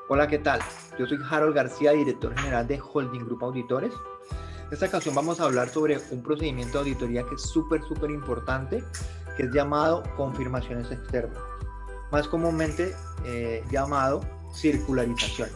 Hola, ¿qué tal? Yo soy Harold García, director general de Holding Group Auditores. En esta ocasión vamos a hablar sobre un procedimiento de auditoría que es súper importante, que es llamado confirmaciones externas, más comúnmente llamado circularización.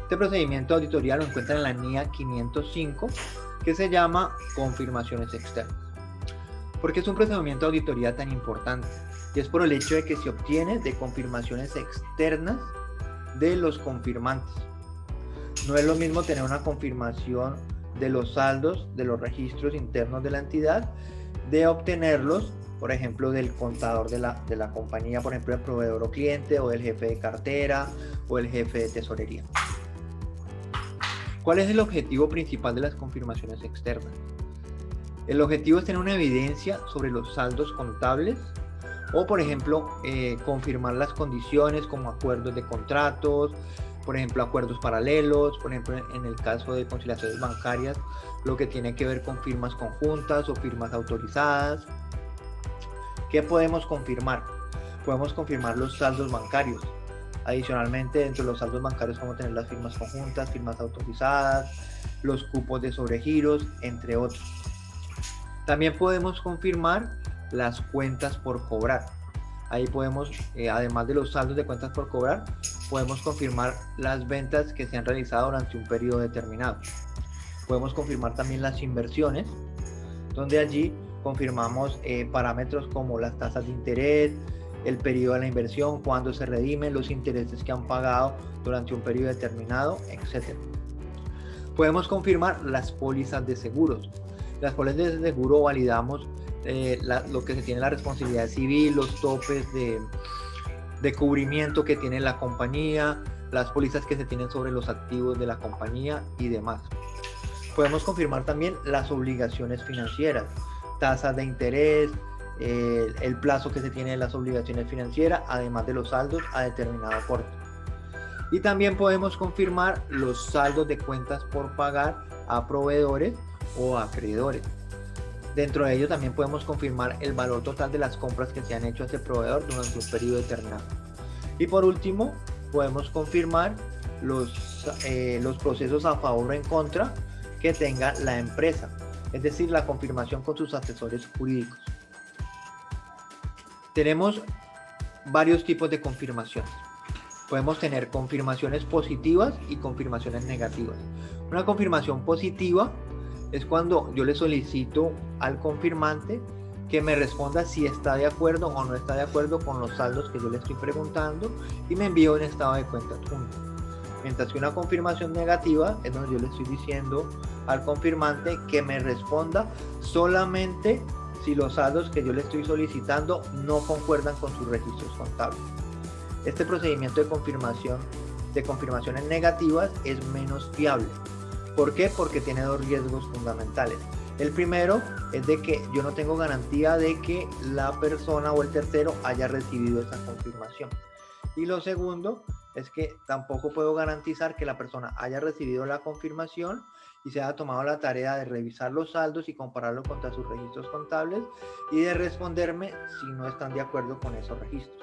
Este procedimiento de auditoría lo encuentran en la NIA 505, que se llama confirmaciones externas. ¿Por qué es un procedimiento de auditoría tan importante? Y es por el hecho de que se obtiene de confirmaciones externas de los confirmantes. No es lo mismo tener una confirmación de los saldos de los registros internos de la entidad, de obtenerlos, por ejemplo, del contador de la compañía, por ejemplo, el proveedor o cliente, o del jefe de cartera, o el jefe de tesorería. ¿Cuál es el objetivo principal de las confirmaciones externas? El objetivo es tener una evidencia sobre los saldos contables, o por ejemplo confirmar las condiciones como acuerdos de contratos, por ejemplo acuerdos paralelos, por ejemplo en el caso de conciliaciones bancarias, lo que tiene que ver con firmas conjuntas o firmas autorizadas. ¿Qué podemos confirmar? Podemos confirmar los saldos bancarios. Adicionalmente, dentro de los saldos bancarios podemos tener las firmas conjuntas, firmas autorizadas, los cupos de sobregiros, entre otros. También podemos confirmar las cuentas por cobrar. Ahí podemos, además de los saldos de cuentas por cobrar, podemos confirmar las ventas que se han realizado durante un periodo determinado. Podemos confirmar también las inversiones, donde allí confirmamos parámetros como las tasas de interés, el periodo de la inversión, cuándo se redimen, los intereses que han pagado durante un periodo determinado, etc. Podemos confirmar las pólizas de seguros. Las pólizas de seguro validamos lo que se tiene la responsabilidad civil, los topes de cubrimiento que tiene la compañía, las pólizas que se tienen sobre los activos de la compañía y demás. Podemos confirmar también las obligaciones financieras, tasas de interés, el plazo que se tiene de las obligaciones financieras, además de los saldos a determinado corte. Y también podemos confirmar los saldos de cuentas por pagar a proveedores o acreedores. Dentro de ello también podemos confirmar el valor total de las compras que se han hecho a ese proveedor durante un periodo determinado. Y por último, podemos confirmar los procesos a favor o en contra que tenga la empresa, es decir, la confirmación con sus asesores jurídicos. Tenemos varios tipos de confirmaciones. Podemos tener confirmaciones positivas y confirmaciones negativas. Una confirmación positiva es cuando yo le solicito al confirmante que me responda si está de acuerdo o no está de acuerdo con los saldos que yo le estoy preguntando y me envío un estado de cuenta adjunto. Mientras que una confirmación negativa es donde yo le estoy diciendo al confirmante que me responda solamente si los saldos que yo le estoy solicitando no concuerdan con sus registros contables. Este procedimiento de confirmaciones negativas es menos fiable. ¿Por qué? Porque tiene dos riesgos fundamentales. El primero es de que yo no tengo garantía de que la persona o el tercero haya recibido esa confirmación. Y lo segundo es que tampoco puedo garantizar que la persona haya recibido la confirmación y se haya tomado la tarea de revisar los saldos y compararlo contra sus registros contables y de responderme si no están de acuerdo con esos registros.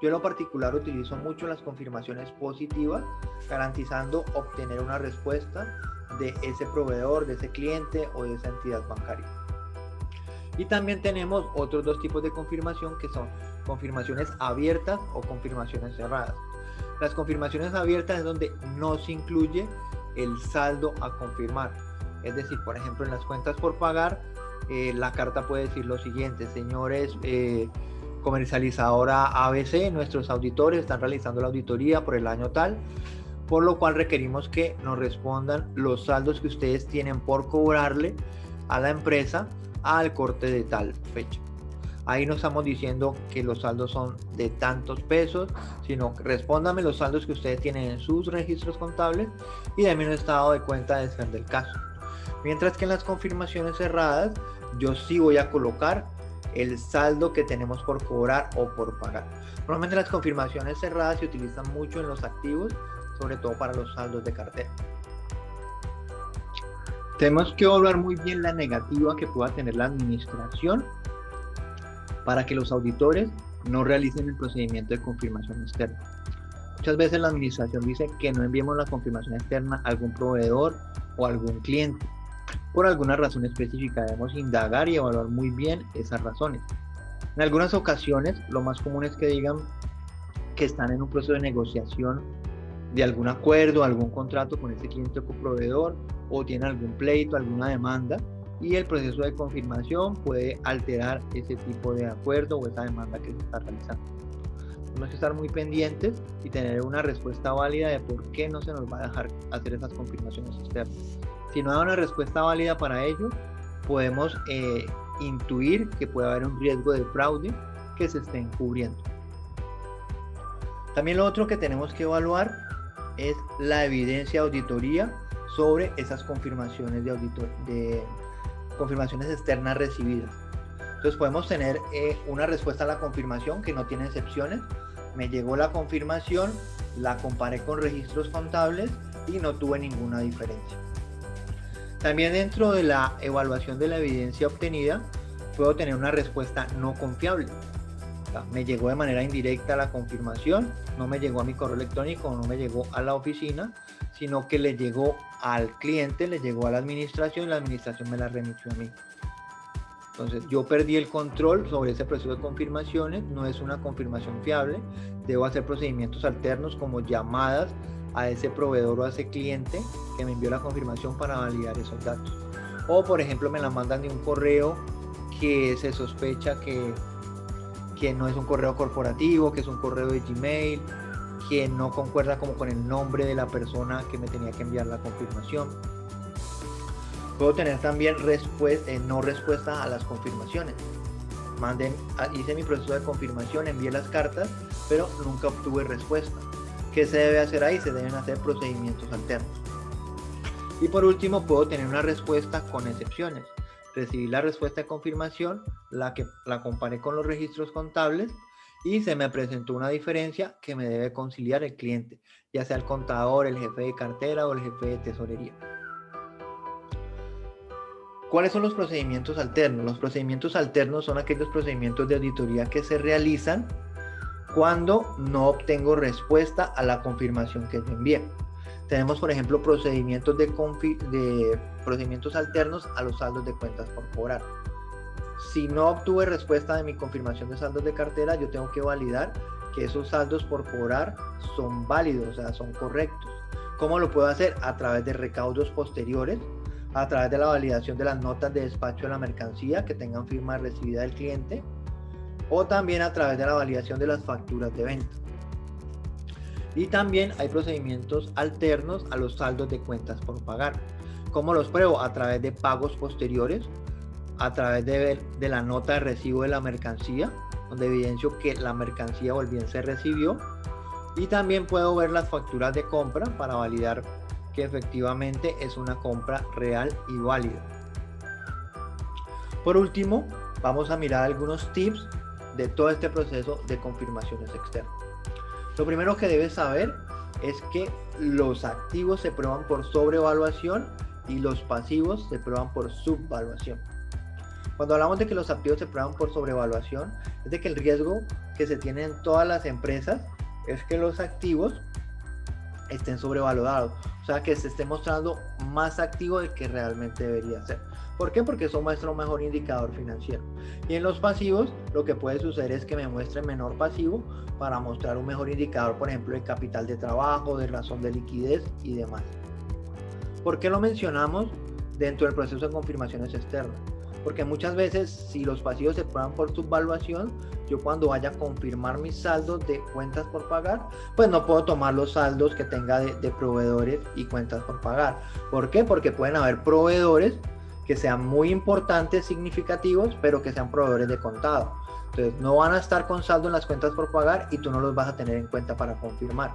Yo en lo particular utilizo mucho las confirmaciones positivas, garantizando obtener una respuesta de ese proveedor, de ese cliente o de esa entidad bancaria. Y también tenemos otros dos tipos de confirmación que son confirmaciones abiertas o confirmaciones cerradas. Las confirmaciones abiertas es donde no se incluye el saldo a confirmar. Es decir, por ejemplo, en las cuentas por pagar, la carta puede decir lo siguiente: señores, comercializadora ABC, nuestros auditores están realizando la auditoría por el año tal, por lo cual requerimos que nos respondan los saldos que ustedes tienen por cobrarle a la empresa al corte de tal fecha. Ahí no estamos diciendo que los saldos son de tantos pesos, sino respóndame los saldos que ustedes tienen en sus registros contables y denme un estado de cuenta de del caso. Mientras que en las confirmaciones cerradas, yo sí voy a colocar el saldo que tenemos por cobrar o por pagar. Normalmente las confirmaciones cerradas se utilizan mucho en los activos, sobre todo para los saldos de cartera. Tenemos que evaluar muy bien la negativa que pueda tener la administración para que los auditores no realicen el procedimiento de confirmación externa. muchas veces la administración dice que no enviemos la confirmación externa a algún proveedor o a algún cliente. Por alguna razón específica debemos indagar y evaluar muy bien esas razones. En algunas ocasiones, lo más común es que digan que están en un proceso de negociación de algún acuerdo, algún contrato con ese cliente o proveedor, o tienen algún pleito, alguna demanda, y el proceso de confirmación puede alterar ese tipo de acuerdo o esa demanda que se está realizando. Tenemos que estar muy pendientes y tener una respuesta válida de por qué no se nos va a dejar hacer esas confirmaciones externas. Si no da una respuesta válida para ello, podemos intuir que puede haber un riesgo de fraude que se esté encubriendo. También lo otro que tenemos que evaluar es la evidencia de auditoría sobre esas confirmaciones de confirmaciones externas recibidas. Entonces podemos tener una respuesta a la confirmación que no tiene excepciones. Me llegó la confirmación, la comparé con registros contables y no tuve ninguna diferencia. También dentro de la evaluación de la evidencia obtenida, puedo tener una respuesta no confiable. O sea, me llegó de manera indirecta la confirmación, no me llegó a mi correo electrónico, no me llegó a la oficina, sino que le llegó al cliente, le llegó a la administración y la administración me la remitió a mí. Entonces yo perdí el control sobre ese proceso de confirmaciones, no es una confirmación fiable, debo hacer procedimientos alternos como llamadas a ese proveedor o a ese cliente que me envió la confirmación para validar esos datos. O por ejemplo me la mandan de un correo que se sospecha que no es un correo corporativo, que es un correo de Gmail, que no concuerda como con el nombre de la persona que me tenía que enviar la confirmación. Puedo tener también no respuesta a las confirmaciones. Hice mi proceso de confirmación, envié las cartas, pero nunca obtuve respuesta. ¿Qué se debe hacer ahí? Se deben hacer procedimientos alternos. Y por último, puedo tener una respuesta con excepciones. Recibí la respuesta de confirmación, la comparé con los registros contables y se me presentó una diferencia que me debe conciliar el cliente, ya sea el contador, el jefe de cartera o el jefe de tesorería. ¿Cuáles son los procedimientos alternos? Los procedimientos alternos son aquellos procedimientos de auditoría que se realizan cuando no obtengo respuesta a la confirmación que yo envié. Tenemos, por ejemplo, procedimientos procedimientos alternos a los saldos de cuentas por cobrar. Si no obtuve respuesta de mi confirmación de saldos de cartera, yo tengo que validar que esos saldos por cobrar son válidos, o sea, son correctos. ¿Cómo lo puedo hacer? A través de recaudos posteriores, a través de la validación de las notas de despacho de la mercancía que tengan firma recibida del cliente, o también a través de la validación de las facturas de venta. Y también hay procedimientos alternos a los saldos de cuentas por pagar. ¿Cómo los pruebo? A través de pagos posteriores, a través de la nota de recibo de la mercancía, donde evidencio que la mercancía o el bien se recibió, y también puedo ver las facturas de compra para validar que efectivamente es una compra real y válida. Por último, vamos a mirar algunos tips de todo este proceso de confirmaciones externas. Lo primero que debes saber es que los activos se prueban por sobrevaluación y los pasivos se prueban por subvaluación. Cuando hablamos de que los activos se prueban por sobrevaluación, es de que el riesgo que se tiene en todas las empresas es que los activos estén sobrevalorados, o sea que se esté mostrando más activo del que realmente debería ser. ¿Por qué? Porque eso muestra un mejor indicador financiero. Y en los pasivos lo que puede suceder es que me muestre menor pasivo para mostrar un mejor indicador, por ejemplo, de capital de trabajo, de razón de liquidez y demás. ¿Por qué lo mencionamos dentro del proceso de confirmaciones externas? Porque muchas veces si los pasivos se prueban por subvaluación, yo cuando vaya a confirmar mis saldos de cuentas por pagar, pues no puedo tomar los saldos que tenga de proveedores y cuentas por pagar. ¿Por qué? Porque pueden haber proveedores que sean muy importantes, significativos, pero que sean proveedores de contado. Entonces no van a estar con saldo en las cuentas por pagar y tú no los vas a tener en cuenta para confirmar.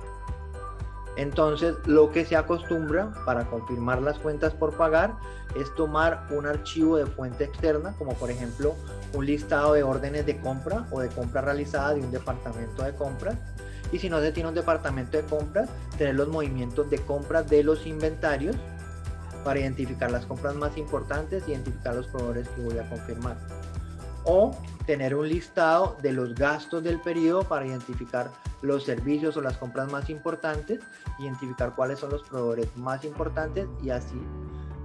Entonces lo que se acostumbra para confirmar las cuentas por pagar es tomar un archivo de fuente externa, como por ejemplo un listado de órdenes de compra o de compra realizada de un departamento de compras, y si no se tiene un departamento de compras, tener los movimientos de compras de los inventarios para identificar las compras más importantes, identificar los proveedores que voy a confirmar, o tener un listado de los gastos del periodo para identificar los servicios o las compras más importantes, identificar cuáles son los proveedores más importantes y así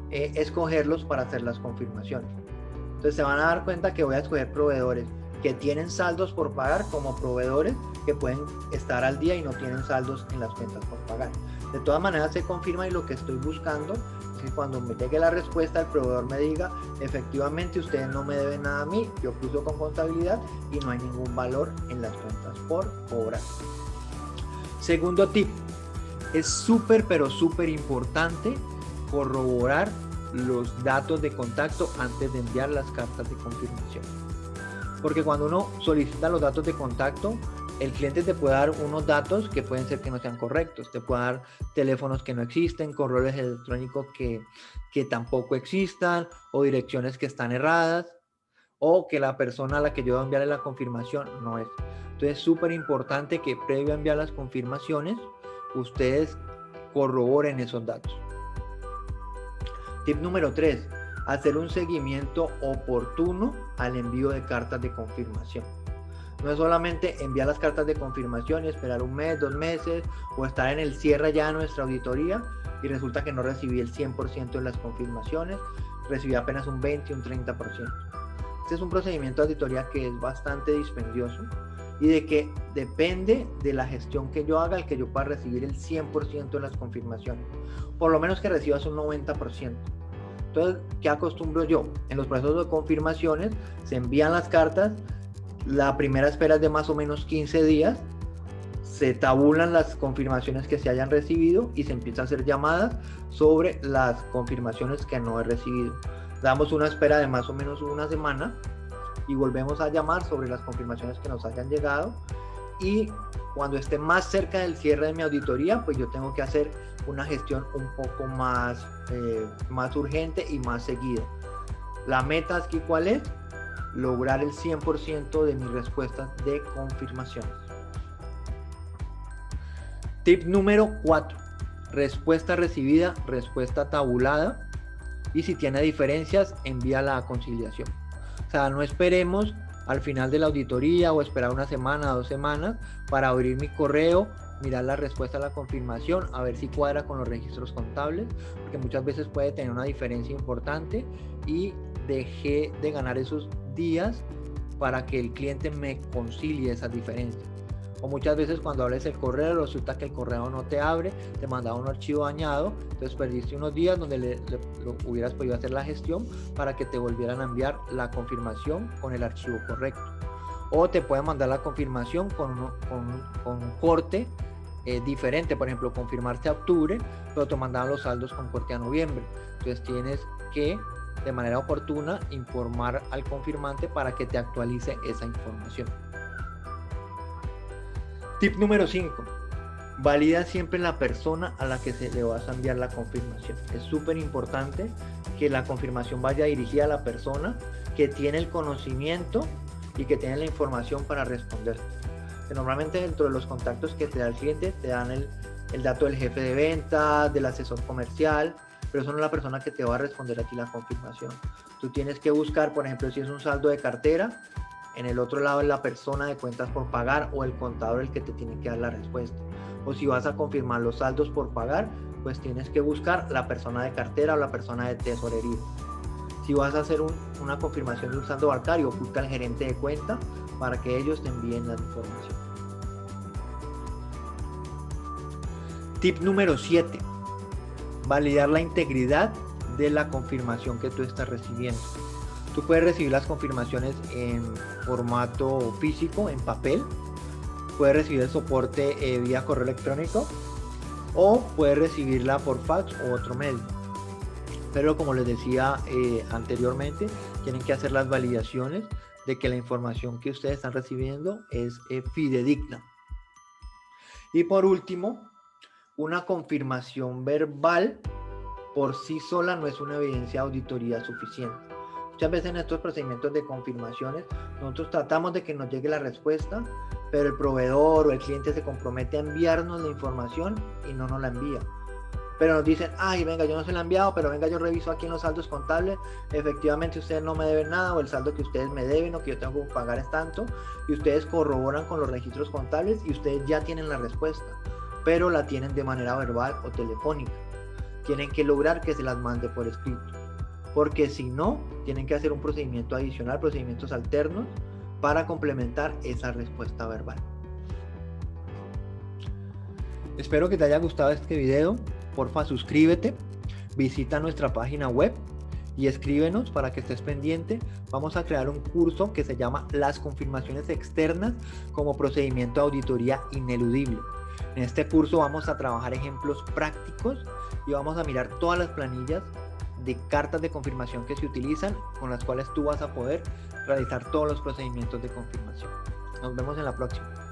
escogerlos para hacer las confirmaciones. Entonces se van a dar cuenta que voy a escoger proveedores que tienen saldos por pagar como proveedores que pueden estar al día y no tienen saldos en las cuentas por pagar. De todas maneras se confirma y lo que estoy buscando es que cuando me llegue la respuesta el proveedor me diga efectivamente ustedes no me deben nada a mí, yo cruzo con contabilidad y no hay ningún valor en las cuentas por cobrar. Segundo tip, es súper pero súper importante corroborar los datos de contacto antes de enviar las cartas de confirmación. Porque cuando uno solicita los datos de contacto, el cliente te puede dar unos datos que pueden ser que no sean correctos. Te puede dar teléfonos que no existen, correos electrónicos que tampoco existan, o direcciones que están erradas, o que la persona a la que yo voy a enviarle la confirmación no es. Entonces es súper importante que previo a enviar las confirmaciones, ustedes corroboren esos datos. Tip número 3. Hacer un seguimiento oportuno al envío de cartas de confirmación. No es solamente enviar las cartas de confirmación y esperar un mes, 2 meses o estar en el cierre ya de nuestra auditoría y resulta que no recibí el 100% de las confirmaciones, recibí apenas un 20 o un 30%. Este es un procedimiento de auditoría que es bastante dispendioso y de que depende de la gestión que yo haga el que yo pueda recibir el 100% de las confirmaciones. Por lo menos que recibas un 90%. Entonces, ¿qué acostumbro yo? En los procesos de confirmaciones se envían las cartas, la primera espera es de más o menos 15 días, se tabulan las confirmaciones que se hayan recibido y se empieza a hacer llamadas sobre las confirmaciones que no he recibido. Damos una espera de más o menos una semana y volvemos a llamar sobre las confirmaciones que nos hayan llegado y cuando esté más cerca del cierre de mi auditoría, pues yo tengo que hacer una gestión un poco más urgente y más seguida. La meta aquí, ¿cuál es? Lograr el 100% de mis respuestas de confirmaciones. Tip número 4. Respuesta recibida, respuesta tabulada. Y si tiene diferencias, envíala a conciliación. O sea, no esperemos al final de la auditoría o esperar una semana, 2 semanas para abrir mi correo, mirar la respuesta a la confirmación, a ver si cuadra con los registros contables, porque muchas veces puede tener una diferencia importante y dejé de ganar esos días para que el cliente me concilie esas diferencias. O muchas veces cuando abres el correo resulta que el correo no te abre, te mandaba un archivo dañado, entonces perdiste unos días donde lo hubieras podido hacer la gestión para que te volvieran a enviar la confirmación con el archivo correcto. O te pueden mandar la confirmación con un corte diferente, por ejemplo, confirmarte a octubre, pero te mandaban los saldos con corte a noviembre. Entonces tienes que de manera oportuna informar al confirmante para que te actualice esa información. Tip número 5. Valida siempre la persona a la que se le vas a enviar la confirmación. Es súper importante que la confirmación vaya dirigida a la persona que tiene el conocimiento y que tiene la información para responder. Que normalmente dentro de los contactos que te da el cliente te dan el dato del jefe de ventas, del asesor comercial, pero eso no es la persona que te va a responder aquí la confirmación. Tú tienes que buscar, por ejemplo, si es un saldo de cartera, en el otro lado es la persona de cuentas por pagar o el contador el que te tiene que dar la respuesta. O si vas a confirmar los saldos por pagar, pues tienes que buscar la persona de cartera o la persona de tesorería. Si vas a hacer una confirmación de un saldo bancario, busca al gerente de cuenta para que ellos te envíen la información. Tip número 7. Validar la integridad de la confirmación que tú estás recibiendo. Tú puedes recibir las confirmaciones en formato físico, en papel. Puedes recibir el soporte vía correo electrónico o puedes recibirla por fax u otro medio. Pero como les decía anteriormente, tienen que hacer las validaciones de que la información que ustedes están recibiendo es fidedigna. Y por último, una confirmación verbal por sí sola no es una evidencia de auditoría suficiente. Muchas veces en estos procedimientos de confirmaciones nosotros tratamos de que nos llegue la respuesta, pero el proveedor o el cliente se compromete a enviarnos la información y no nos la envía. pero nos dicen, ay, venga, yo no se lo he enviado, pero venga, yo reviso aquí en los saldos contables, efectivamente ustedes no me deben nada, o el saldo que ustedes me deben o que yo tengo que pagar es tanto, y ustedes corroboran con los registros contables y ustedes ya tienen la respuesta, pero la tienen de manera verbal o telefónica. Tienen que lograr que se las mande por escrito, porque si no, tienen que hacer un procedimiento adicional, procedimientos alternos, para complementar esa respuesta verbal. Espero que te haya gustado este video. Porfa, suscríbete, visita nuestra página web y escríbenos para que estés pendiente. Vamos a crear un curso que se llama Las confirmaciones externas como procedimiento de auditoría ineludible. En este curso vamos a trabajar ejemplos prácticos y vamos a mirar todas las planillas de cartas de confirmación que se utilizan, con las cuales tú vas a poder realizar todos los procedimientos de confirmación. Nos vemos en la próxima.